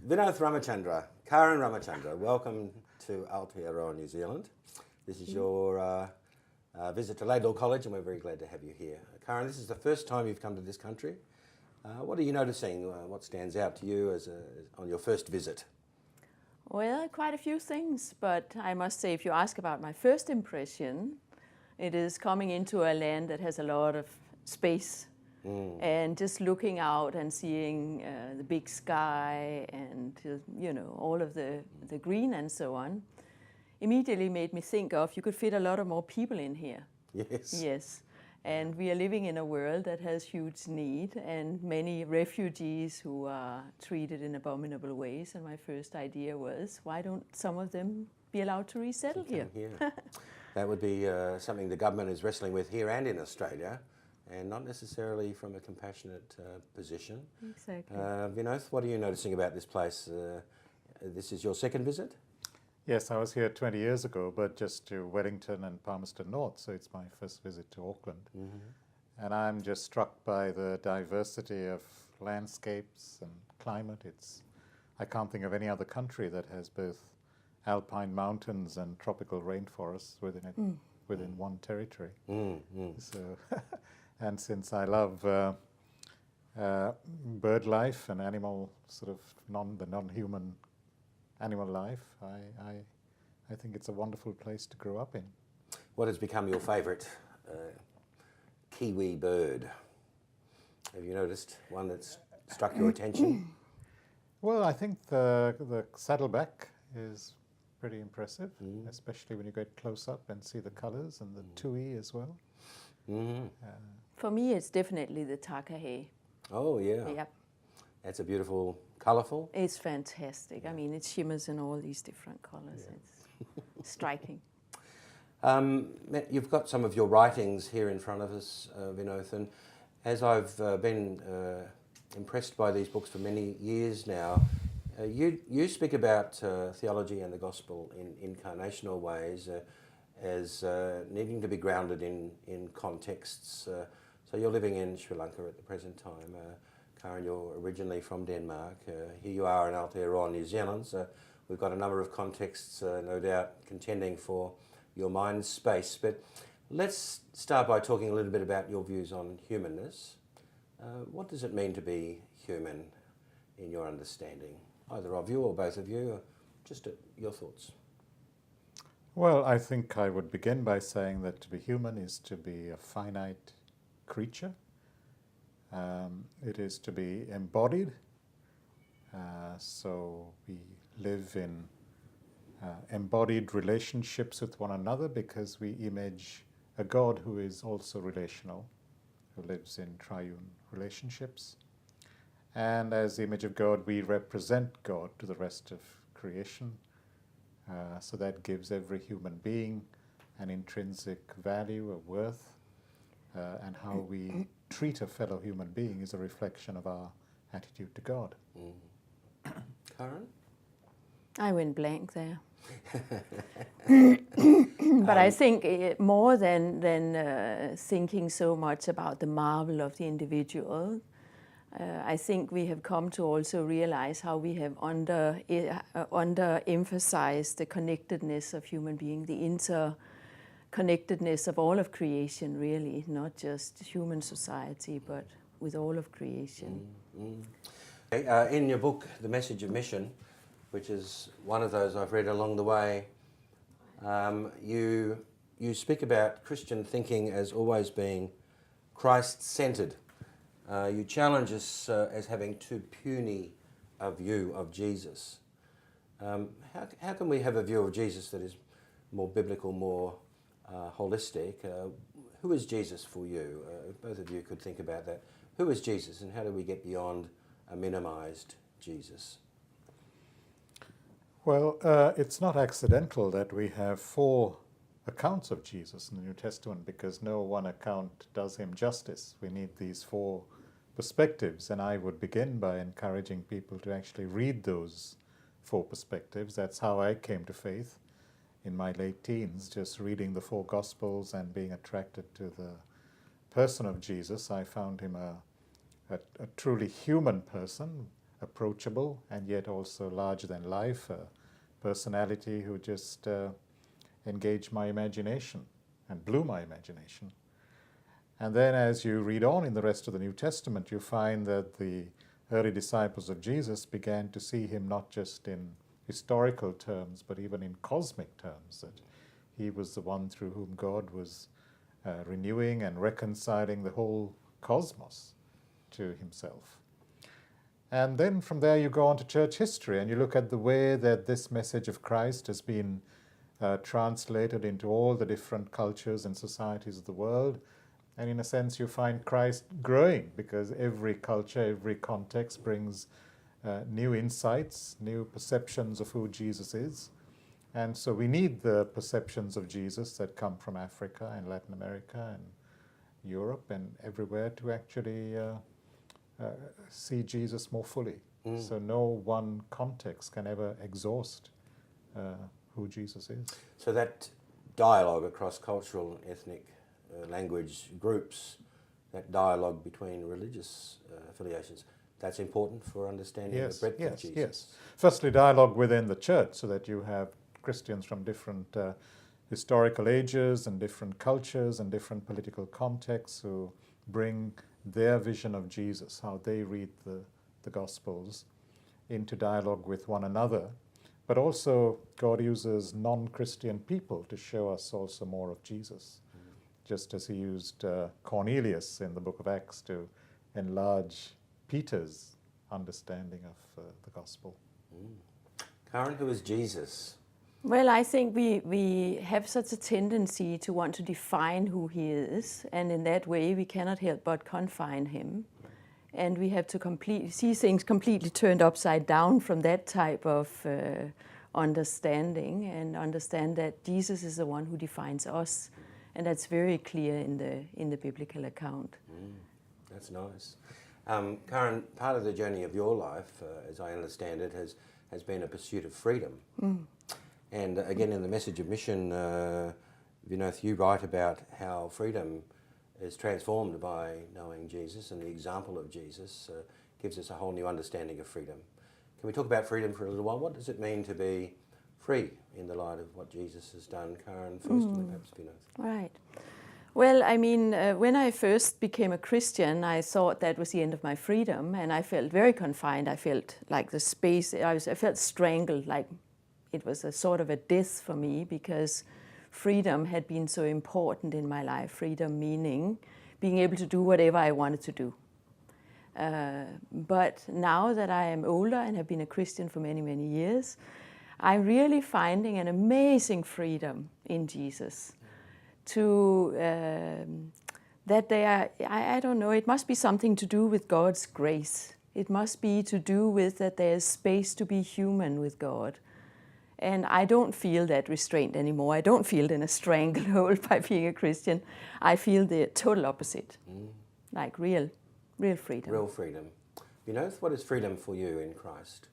Vinoth Ramachandra, Karin Ramachandra, welcome to Aotearoa, New Zealand. This is your visit to Laidlaw College, and we're very glad to have you here. Karin, this is the first time you've come to this country. What are you noticing? What stands out to you on your first visit? Well, quite a few things, but I must say, if you ask about my first impression, it is coming into a land that has a lot of space. And just looking out and seeing the big sky and all of the green and so on, immediately made me think of you could fit a lot of more people in here. Yes. Yes. And we are living in a world that has huge need and many refugees who are treated in abominable ways. And my first idea was, why don't some of them be allowed to resettle here? That would be something the government is wrestling with here and in Australia, and not necessarily from a compassionate position. Exactly. Vinoth, what are you noticing about this place? This is your second visit? Yes, I was here 20 years ago, but just to Wellington and Palmerston North, so it's my first visit to Auckland. Mm-hmm. And I'm just struck by the diversity of landscapes and climate. I can't think of any other country that has both alpine mountains and tropical rainforests within one territory. So, and since I love bird life and animal, sort of the non-human animal life, I think it's a wonderful place to grow up in. What has become your favourite kiwi bird? Have you noticed one that's struck your attention? Well, I think the saddleback is pretty impressive, especially when you get close up and see the colours, and the tui as well. For me, it's definitely the takahe. Oh, yeah. Yep. That's a beautiful, colourful. It's fantastic. I mean, it shimmers in all these different colours. Yeah. It's striking. You've got some of your writings here in front of us, Vinoth, and as I've been impressed by these books for many years now, you speak about theology and the gospel in incarnational ways as needing to be grounded in contexts. So you're living in Sri Lanka at the present time. Karin, you're originally from Denmark. Here you are in Aotearoa, New Zealand. So we've got a number of contexts, no doubt, contending for your mind's space. But let's start by talking a little bit about your views on humanness. What does it mean to be human in your understanding? Either of you or both of you, just your thoughts. Well, I think I would begin by saying that to be human is to be a finite creature. It is to be embodied. So we live in embodied relationships with one another because we image a God who is also relational, who lives in triune relationships. And as the image of God, we represent God to the rest of creation. So that gives every human being an intrinsic value, a worth, and how we treat a fellow human being is a reflection of our attitude to God. Karin? I went blank there. But I think more than thinking so much about the marvel of the individual, I think we have come to also realize how we have under-emphasized the connectedness of human beings, the interconnectedness of all of creation, really, not just human society, but with all of creation. In your book, The Message of Mission, which is one of those I've read along the way, you speak about Christian thinking as always being Christ-centered. You challenge us as having too puny a view of Jesus. How can we have a view of Jesus that is more biblical, more holistic? Who is Jesus for you? Both of you could think about that. Who is Jesus, and how do we get beyond a minimized Jesus? Well, it's not accidental that we have 4 accounts of Jesus in the New Testament, because no one account does him justice. We need these 4 perspectives, and I would begin by encouraging people to actually read those 4 perspectives. That's how I came to faith in my late teens, just reading the 4 Gospels and being attracted to the person of Jesus. I found him a truly human person approachable and yet also larger than life, a personality who just engaged my imagination and blew my imagination. And then as you read on in the rest of the New Testament, you find that the early disciples of Jesus began to see him not just in historical terms, but even in cosmic terms, that he was the one through whom God was renewing and reconciling the whole cosmos to himself. And then from there you go on to church history and you look at the way that this message of Christ has been translated into all the different cultures and societies of the world. And in a sense you find Christ growing, because every culture, every context brings new insights, new perceptions of who Jesus is. And so we need the perceptions of Jesus that come from Africa and Latin America and Europe and everywhere to actually see Jesus more fully. So no one context can ever exhaust who Jesus is. So that dialogue across cultural, ethnic, language groups, that dialogue between religious affiliations, that's important for understanding the breadth of Jesus. Yes. Firstly, dialogue within the church, so that you have Christians from different historical ages and different cultures and different political contexts who bring their vision of Jesus, how they read the Gospels, into dialogue with one another. But also God uses non-Christian people to show us also more of Jesus, just as he used Cornelius in the book of Acts to enlarge Peter's understanding of the Gospel. Karen, who is Jesus? Well, I think we have such a tendency to want to define who he is, and in that way we cannot help but confine him. And we have to see things completely turned upside down from that type of understanding, and understand that Jesus is the one who defines us, and that's very clear in the biblical account. That's nice. Karen, part of the journey of your life, as I understand it, has been a pursuit of freedom. And again, in the Message of Mission, Vinoth, you write about how freedom is transformed by knowing Jesus, and the example of Jesus gives us a whole new understanding of freedom. Can we talk about freedom for a little while? What does it mean to be free in the light of what Jesus has done? Karen first, and then perhaps Vinoth. Right. Well, I mean, when I first became a Christian, I thought that was the end of my freedom, and I felt very confined. I felt like the space, I felt strangled, like it was a sort of a death for me, because freedom had been so important in my life. Freedom meaning being able to do whatever I wanted to do. But now that I am older and have been a Christian for many, many years, I'm really finding an amazing freedom in Jesus. That they are, I don't know, it must be something to do with God's grace. It must be to do with that there's space to be human with God. And I don't feel that restraint anymore. I don't feel in a stranglehold by being a Christian. I feel the total opposite, like real freedom. Real freedom. Vinoth, what is freedom for you in Christ?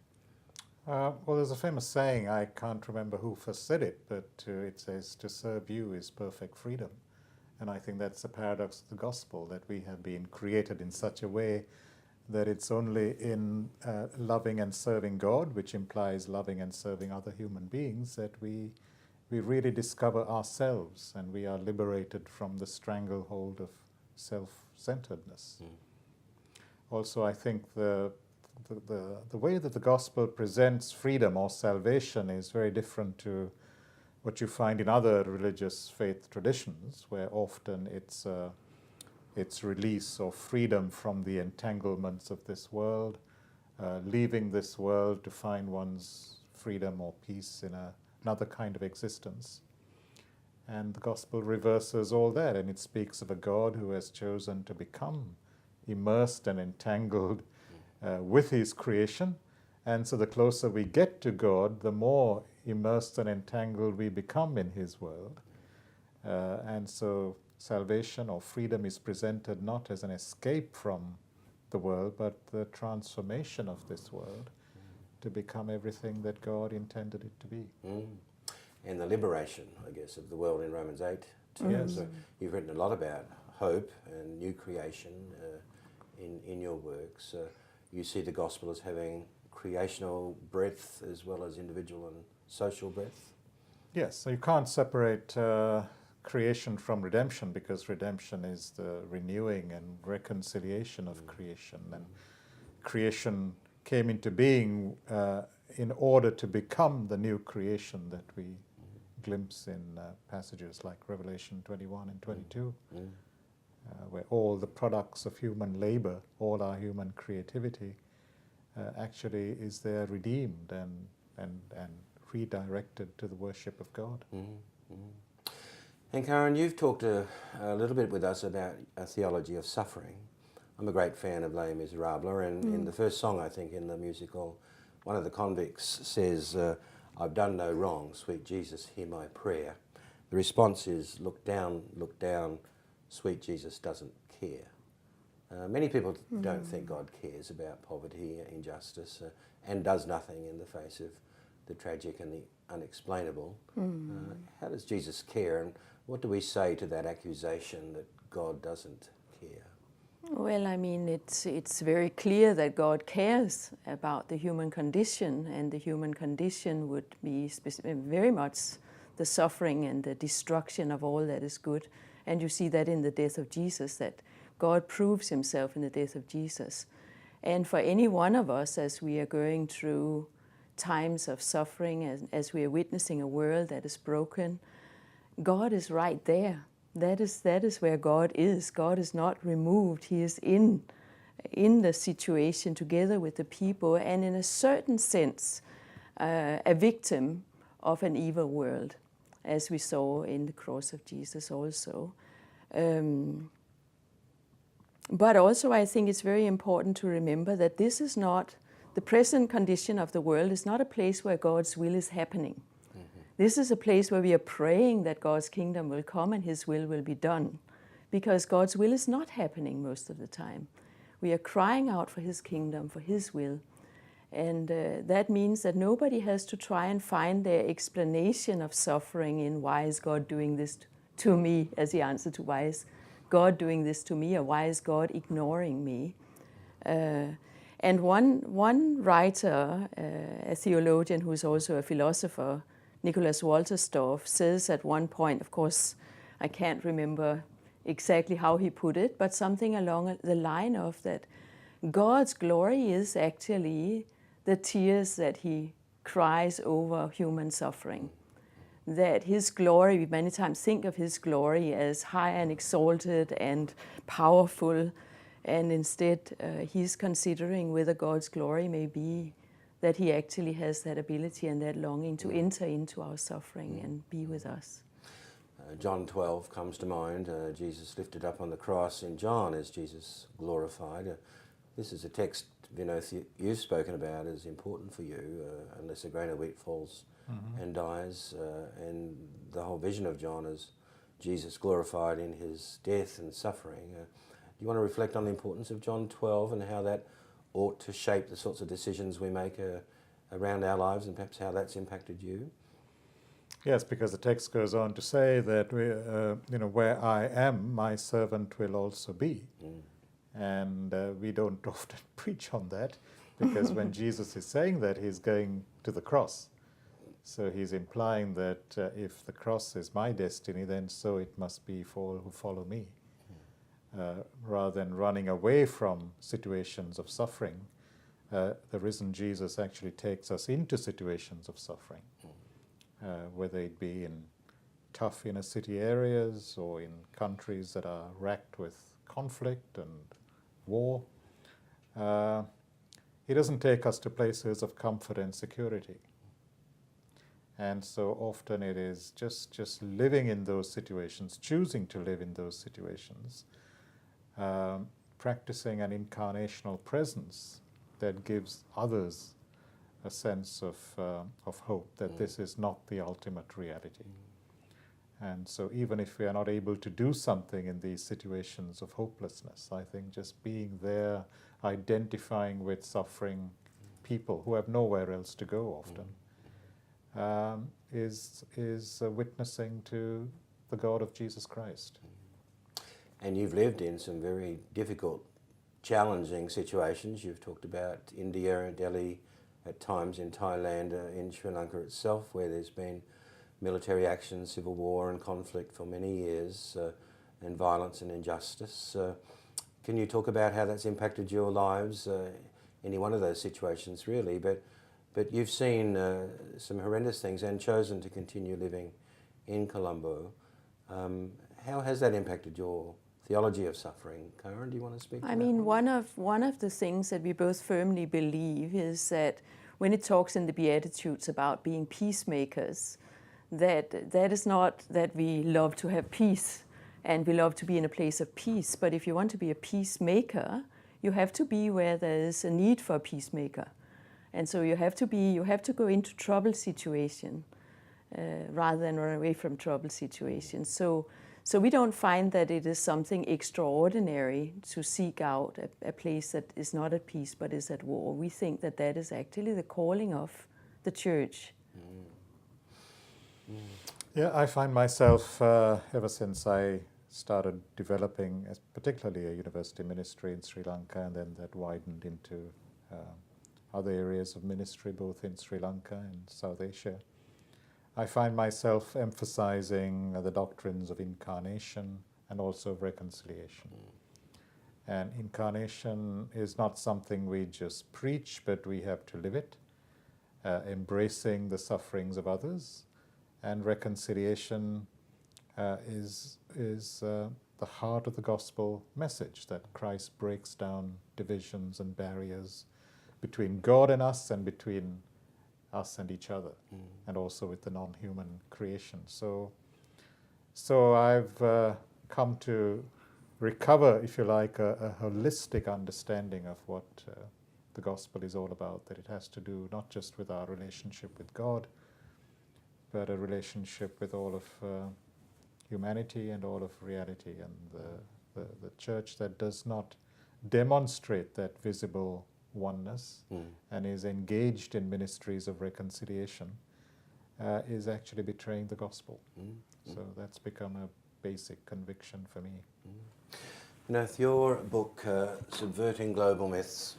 Well, there's a famous saying, I can't remember who first said it, but it says, to serve you is perfect freedom. And I think that's the paradox of the gospel, that we have been created in such a way that it's only in loving and serving God, which implies loving and serving other human beings, that we really discover ourselves, and we are liberated from the stranglehold of self-centeredness. Also, I think the way that the gospel presents freedom or salvation is very different to what you find in other religious faith traditions, where often it's release or freedom from the entanglements of this world, leaving this world to find one's freedom or peace in another kind of existence. And the gospel reverses all that, and it speaks of a God who has chosen to become immersed and entangled with his creation. And so the closer we get to God, the more immersed and entangled we become in his world. And so salvation or freedom is presented not as an escape from the world, but the transformation of this world to become everything that God intended it to be. And the liberation, I guess, of the world in Romans 8. Yes. So you've written a lot about hope and new creation in your works. you see the gospel as having creational breadth as well as individual and social breadth? Yes, so you can't separate creation from redemption, because redemption is the renewing and reconciliation of creation. And creation came into being in order to become the new creation that we glimpse in passages like Revelation 21 and 22, where all the products of human labor, all our human creativity, actually is there redeemed and redirected to the worship of God. And Karin, you've talked a little bit with us about a theology of suffering. I'm a great fan of Les Miserables, and in the first song, I think, in the musical, one of the convicts says, "I've done no wrong, sweet Jesus, hear my prayer." The response is, look down, sweet Jesus doesn't care." Many people don't think God cares about poverty, injustice, and does nothing in the face of the tragic and the unexplainable. How does Jesus care, and what do we say to that accusation that God doesn't care? Well, I mean, it's very clear that God cares about the human condition, and the human condition would be very much the suffering and the destruction of all that is good. And you see that in the death of Jesus, that God proves himself in the death of Jesus. And for any one of us, as we are going through times of suffering, as we are witnessing a world that is broken, God is right there. That is where God is. God is not removed. He is in the situation together with the people, and in a certain sense, a victim of an evil world, as we saw in the cross of Jesus also. But also I think it's very important to remember that this is not, the present condition of the world is not a place where God's will is happening. This is a place where we are praying that God's kingdom will come and his will be done, because God's will is not happening most of the time. We are crying out for his kingdom, for his will. And that means that nobody has to try and find their explanation of suffering in why is God doing this to me, as the answer to why is God doing this to me, or why is God ignoring me. And one writer, a theologian who is also a philosopher, Nicholas Walterstorff, says at one point, of course, I can't remember exactly how he put it, but something along the line of that God's glory is actually the tears that he cries over human suffering. That his glory, we many times think of his glory as high and exalted and powerful, and instead he's considering whether God's glory may be that he actually has that ability and that longing to enter into our suffering and be with us. John 12 comes to mind. Jesus lifted up on the cross in John as Jesus glorified. This is a text, Vinoth, you've spoken about as important for you, unless a grain of wheat falls and dies. And the whole vision of John is Jesus glorified in his death and suffering. Do you want to reflect on the importance of John 12 and how that ought to shape the sorts of decisions we make around our lives, and perhaps how that's impacted you? Yes, because the text goes on to say that where I am, my servant will also be. And we don't often preach on that, because when Jesus is saying that, he's going to the cross. So he's implying that if the cross is my destiny, then so it must be for who follow me. Rather than running away from situations of suffering, the risen Jesus actually takes us into situations of suffering, whether it be in tough inner city areas or in countries that are racked with conflict and war. He doesn't take us to places of comfort and security. And so often it is just living in those situations, choosing to live in those situations, practicing an incarnational presence that gives others a sense of hope that this is not the ultimate reality. And so even if we are not able to do something in these situations of hopelessness, I think just being there, identifying with suffering people who have nowhere else to go often, is witnessing to the God of Jesus Christ. And you've lived in some very difficult challenging situations. You've talked about India, Delhi, at times in Thailand, in Sri Lanka itself, where there's been military action, civil war and conflict for many years, and violence and injustice. Can you talk about how that's impacted your lives, any one of those situations really, but you've seen some horrendous things and chosen to continue living in Colombo. How has that impacted your theology of suffering? Karen, do you want to speak to that? I mean, one of the things that we both firmly believe is that when it talks in the Beatitudes about being peacemakers, that is not that we love to have peace and we love to be in a place of peace, but if you want to be a peacemaker, you have to be where there is a need for a peacemaker. And so you have to go into trouble situation rather than run away from trouble situations. So we don't find that it is something extraordinary to seek out a place that is not at peace but is at war. We think that that is actually the calling of the church. Yeah, I find myself, ever since I started developing, particularly a university ministry in Sri Lanka, and then that widened into other areas of ministry, both in Sri Lanka and South Asia. I find myself emphasizing the doctrines of incarnation and also of reconciliation. And incarnation is not something we just preach, but we have to live it, embracing the sufferings of others. And reconciliation is the heart of the gospel message, that Christ breaks down divisions and barriers between God and us and between us and each other, and also with the non-human creation. So I've come to recover, if you like, a holistic understanding of what the gospel is all about, that it has to do not just with our relationship with God, but a relationship with all of humanity and all of reality. And the church that does not demonstrate that visible oneness and is engaged in ministries of reconciliation is actually betraying the gospel. So that's become a basic conviction for me. Vinoth, your book, Subverting Global Myths,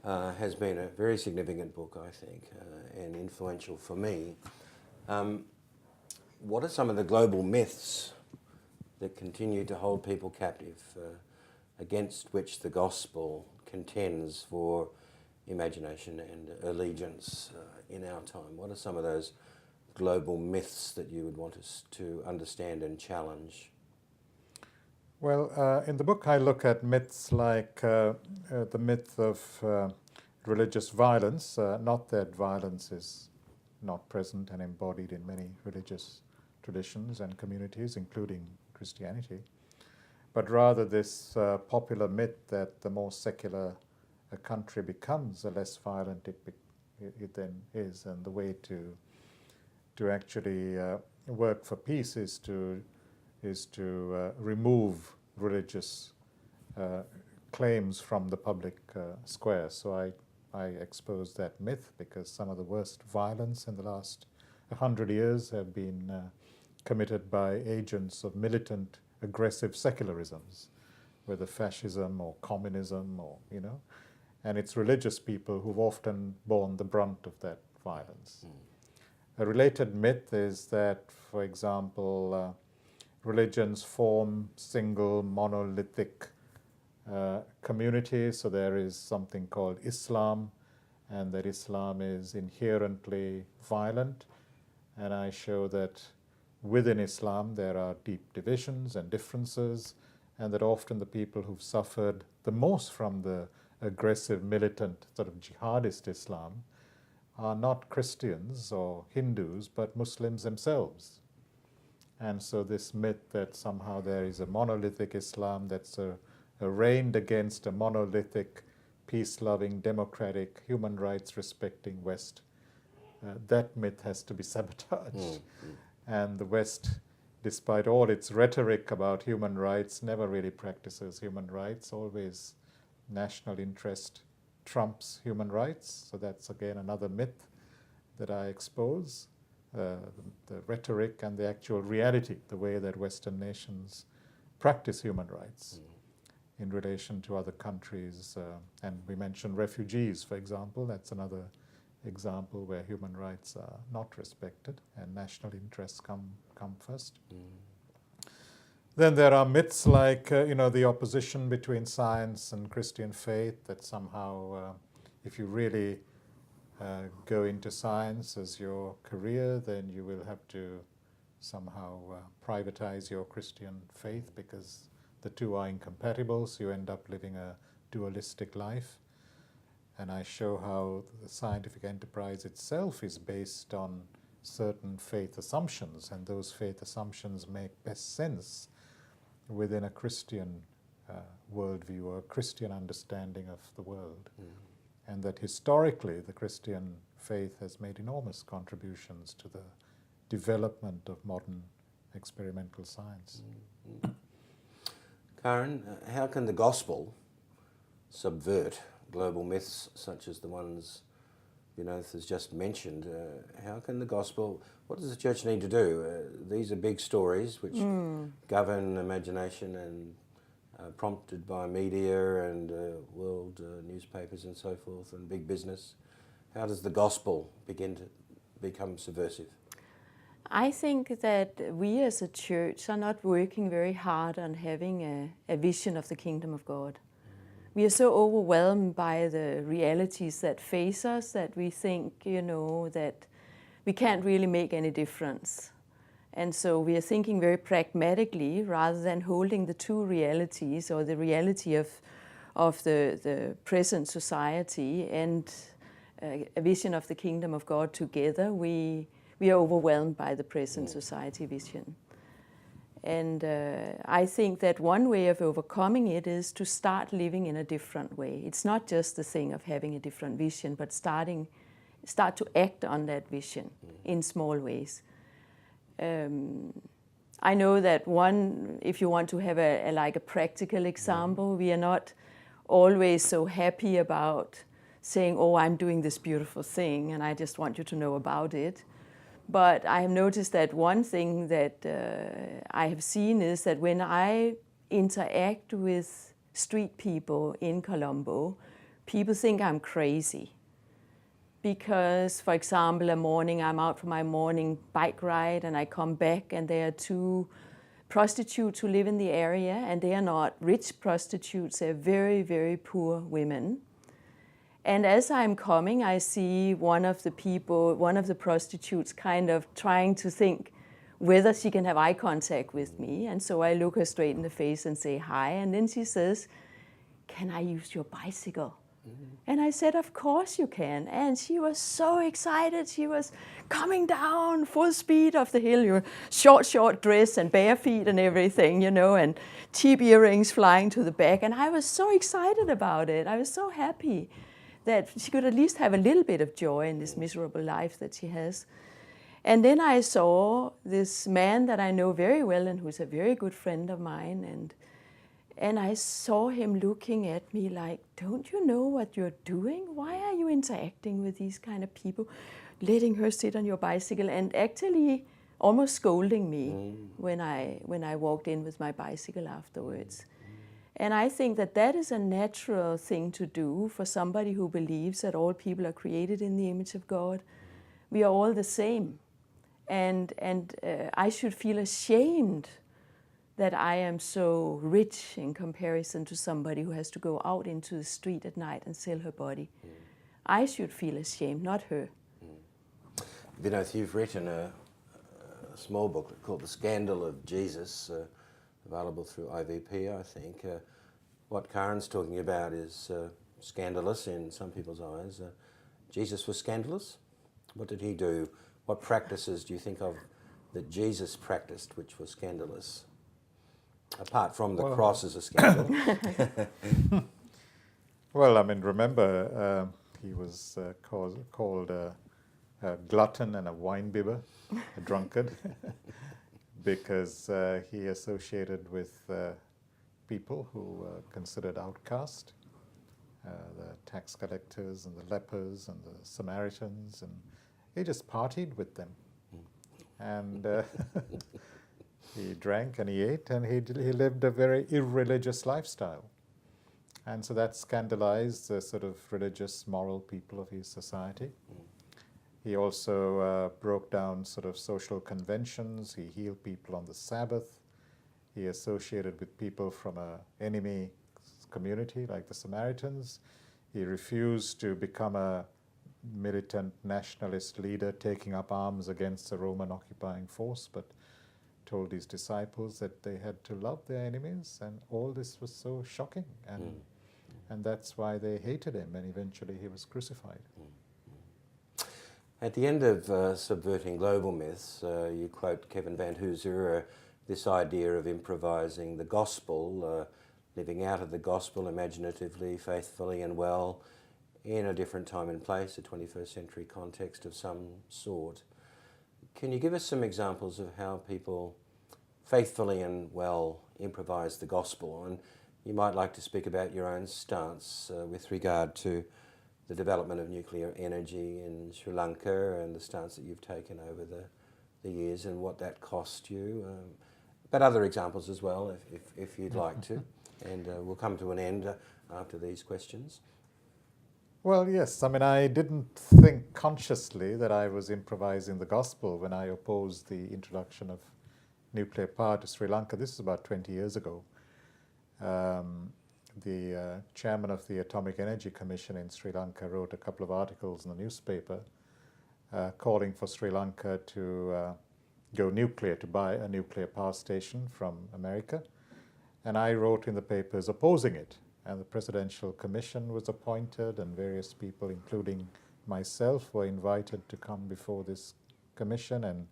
has been a very significant book, I think, and influential for me. What are some of the global myths that continue to hold people captive, against which the gospel contends for imagination and allegiance in our time? What are some of those global myths that you would want us to understand and challenge? Well, in the book I look at myths like the myth of religious violence, not that violence is not present and embodied in many religious traditions and communities, including Christianity, but rather this popular myth that the more secular a country becomes, the less violent it then is, and the way to actually work for peace is to remove religious claims from the public square. So I expose that myth because some of the worst violence in the last 100 years have been committed by agents of militant, aggressive secularisms, whether fascism or communism or, and it's religious people who've often borne the brunt of that violence. A related myth is that, for example, religions form single monolithic communities. So there is something called Islam, and that Islam is inherently violent. And I show that within Islam there are deep divisions and differences, and that often the people who've suffered the most from the aggressive, militant, sort of jihadist Islam are not Christians or Hindus, but Muslims themselves. And so this myth that somehow there is a monolithic Islam that's arraigned against a monolithic, peace-loving, democratic, human rights respecting West, that myth has to be sabotaged. And the West, despite all its rhetoric about human rights, never really practices human rights. Always national interest trumps human rights. So that's again another myth that I expose. The rhetoric and the actual reality, the way that Western nations practice human rights in relation to other countries. And we mentioned refugees, for example. That's another example where human rights are not respected and national interests come first. Then there are myths like, the opposition between science and Christian faith, that somehow if you really go into science as your career, then you will have to somehow privatize your Christian faith because the two are incompatible, so you end up living a dualistic life. And I show how the scientific enterprise itself is based on certain faith assumptions, and those faith assumptions make best sense within a Christian worldview or a Christian understanding of the world. And that historically the Christian faith has made enormous contributions to the development of modern experimental science. Karin, how can the gospel subvert global myths such as the ones Vinoth has just mentioned? How can the gospel, what does the church need to do? These are big stories which govern imagination and prompted by media and world newspapers and so forth and big business. How does the gospel begin to become subversive? I think that we as a church are not working very hard on having a vision of the kingdom of God. We are so overwhelmed by the realities that face us that we think, that we can't really make any difference. And so we are thinking very pragmatically rather than holding the two realities, or the reality of the present society and a vision of the kingdom of God together. We are overwhelmed by the present society vision. And I think that one way of overcoming it is to start living in a different way. It's not just the thing of having a different vision, but start to act on that vision in small ways. I know that if you want to have a practical example, we are not always so happy about saying, oh, I'm doing this beautiful thing and I just want you to know about it. But I have noticed that one thing that I have seen is that when I interact with street people in Colombo, people think I'm crazy. Because, for example, a morning I'm out for my morning bike ride and I come back and there are two prostitutes who live in the area, and they are not rich prostitutes, they're very, very poor women. And as I'm coming, I see one of the prostitutes kind of trying to think whether she can have eye contact with me. And so I look her straight in the face and say hi. And then she says, "Can I use your bicycle?" And I said, "Of course you can." And she was so excited. She was coming down full speed of the hill, short dress and bare feet and everything, and cheap earrings flying to the back. And I was so excited about it. I was so happy that she could at least have a little bit of joy in this miserable life that she has. And then I saw this man that I know very well and who's a very good friend of mine, and I saw him looking at me like, "Don't you know what you're doing? Why are you interacting with these kind of people, letting her sit on your bicycle?" And actually almost scolding me when I walked in with my bicycle afterwards. And I think that is a natural thing to do for somebody who believes that all people are created in the image of God. We are all the same. And I should feel ashamed that I am so rich in comparison to somebody who has to go out into the street at night and sell her body. I should feel ashamed, not her. Vinoth, you've written a small booklet called The Scandal of Jesus, available through IVP, I think. What Karin's talking about is scandalous in some people's eyes. Jesus was scandalous. What did he do? What practices do you think of that Jesus practiced which was scandalous? Apart from the cross as a scandal. Well, remember he was called a glutton and a winebibber, a drunkard, because he associated with people who were considered outcast, the tax collectors and the lepers and the Samaritans, and he just partied with them. And he drank and he ate and he lived a very irreligious lifestyle. And so that scandalized the sort of religious, moral people of his society. He also broke down sort of social conventions. He healed people on the Sabbath. He associated with people from an enemy community like the Samaritans. He refused to become a militant nationalist leader taking up arms against the Roman occupying force, but told his disciples that they had to love their enemies, and all this was so shocking, and that's why they hated him, and eventually he was crucified. At the end of Subverting Global Myths, you quote Kevin Van Hooser, this idea of improvising the gospel, living out of the gospel imaginatively, faithfully and well, in a different time and place, a 21st century context of some sort. Can you give us some examples of how people faithfully and well improvise the gospel? And you might like to speak about your own stance with regard to the development of nuclear energy in Sri Lanka and the stance that you've taken over the years and what that cost you. But other examples as well, if you'd like to. And we'll come to an end after these questions. Well, yes. I mean, I didn't think consciously that I was improvising the gospel when I opposed the introduction of nuclear power to Sri Lanka. This is about 20 years ago. The chairman of the Atomic Energy Commission in Sri Lanka wrote a couple of articles in the newspaper calling for Sri Lanka to go nuclear, to buy a nuclear power station from America. And I wrote in the papers opposing it. And the Presidential Commission was appointed, and various people, including myself, were invited to come before this commission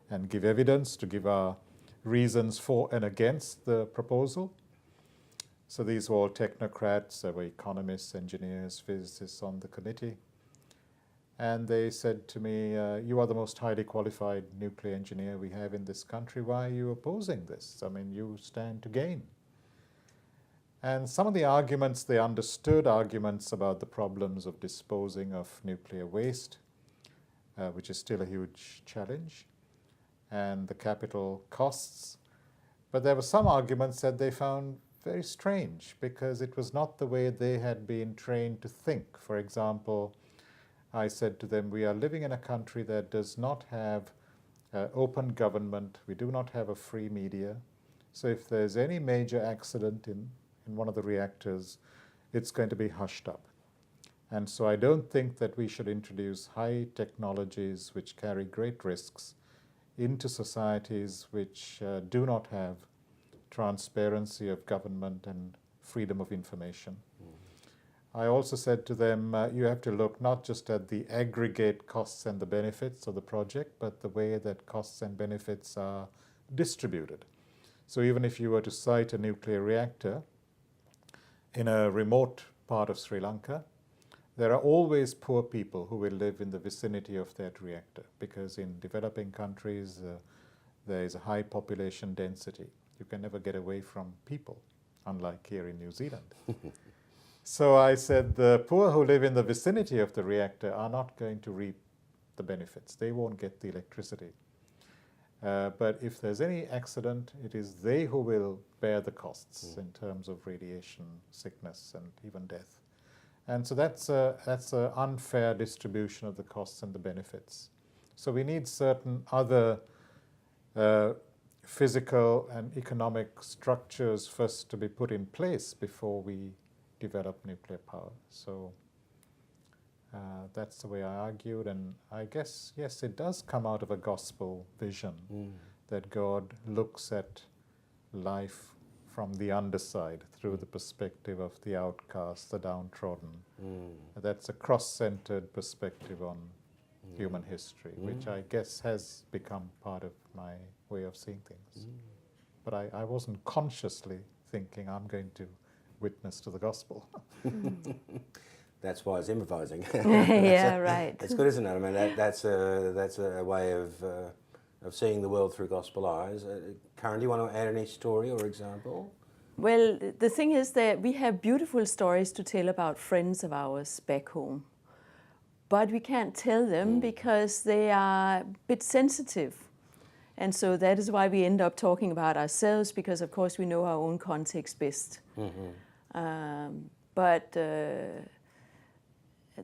and give evidence, to give our reasons for and against the proposal. So these were all technocrats, there were economists, engineers, physicists on the committee. And they said to me, you are the most highly qualified nuclear engineer we have in this country. Why are you opposing this? I mean, you stand to gain. And some of the arguments they understood, arguments about the problems of disposing of nuclear waste, which is still a huge challenge, and the capital costs. But there were some arguments that they found very strange because it was not the way they had been trained to think. For example, I said to them, we are living in a country that does not have open government. We do not have a free media. So if there's any major accident in one of the reactors, it's going to be hushed up. And so I don't think that we should introduce high technologies which carry great risks into societies which do not have transparency of government and freedom of information. I also said to them, you have to look not just at the aggregate costs and the benefits of the project, but the way that costs and benefits are distributed. So even if you were to site a nuclear reactor in a remote part of Sri Lanka, there are always poor people who will live in the vicinity of that reactor, because in developing countries there is a high population density. You can never get away from people, unlike here in New Zealand. So I said the poor who live in the vicinity of the reactor are not going to reap the benefits. They won't get the electricity. But if there's any accident, it is they who will bear the costs in terms of radiation, sickness, and even death. And so that's an unfair distribution of the costs and the benefits. So we need certain other physical and economic structures first to be put in place before we develop nuclear power. So that's the way I argued, and I guess, yes, it does come out of a gospel vision that God looks at life from the underside through the perspective of the outcast, the downtrodden. That's a cross-centered perspective on human history, which I guess has become part of my way of seeing things. But I wasn't consciously thinking I'm going to witness to the gospel. That's why it's improvising. Yeah, right. It's good, isn't it? I mean, that's a way of seeing the world through gospel eyes. Karin, do you want to add any story or example? Well, the thing is that we have beautiful stories to tell about friends of ours back home. But we can't tell them because they are a bit sensitive. And so that is why we end up talking about ourselves, because of course we know our own context best. But there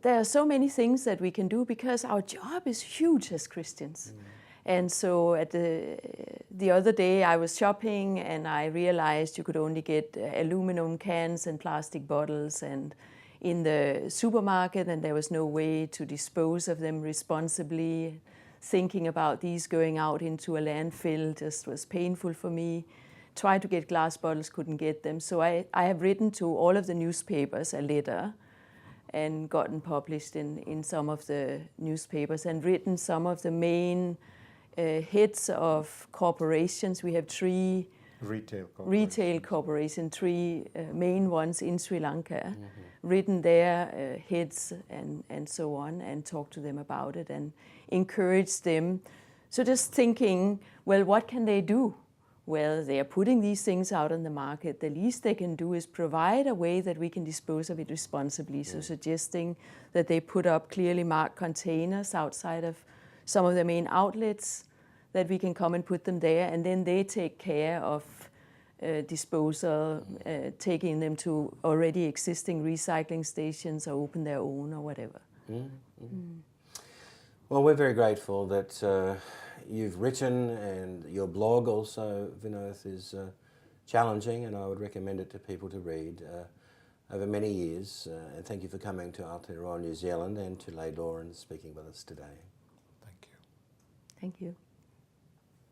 are so many things that we can do because our job is huge as Christians. And so at the other day I was shopping and I realized you could only get aluminum cans and plastic bottles and in the supermarket, and there was no way to dispose of them responsibly. Thinking about these going out into a landfill just was painful for me. Tried to get glass bottles, couldn't get them. So I have written to all of the newspapers a letter and gotten published in some of the newspapers and written some of the main heads of corporations. We have 3 retail corporations, 3 main ones in Sri Lanka, written their heads and so on, and talked to them about it and encouraged them. So just thinking, well, what can they do? Well, they are putting these things out on the market. The least they can do is provide a way that we can dispose of it responsibly. So suggesting that they put up clearly marked containers outside of some of the main outlets, that we can come and put them there, and then they take care of disposal, taking them to already existing recycling stations or open their own or whatever. Well, we're very grateful that you've written, and your blog also, Vinoth, is challenging, and I would recommend it to people to read over many years. And thank you for coming to Aotearoa New Zealand and to Laidlaw and speaking with us today. Thank you. Thank you.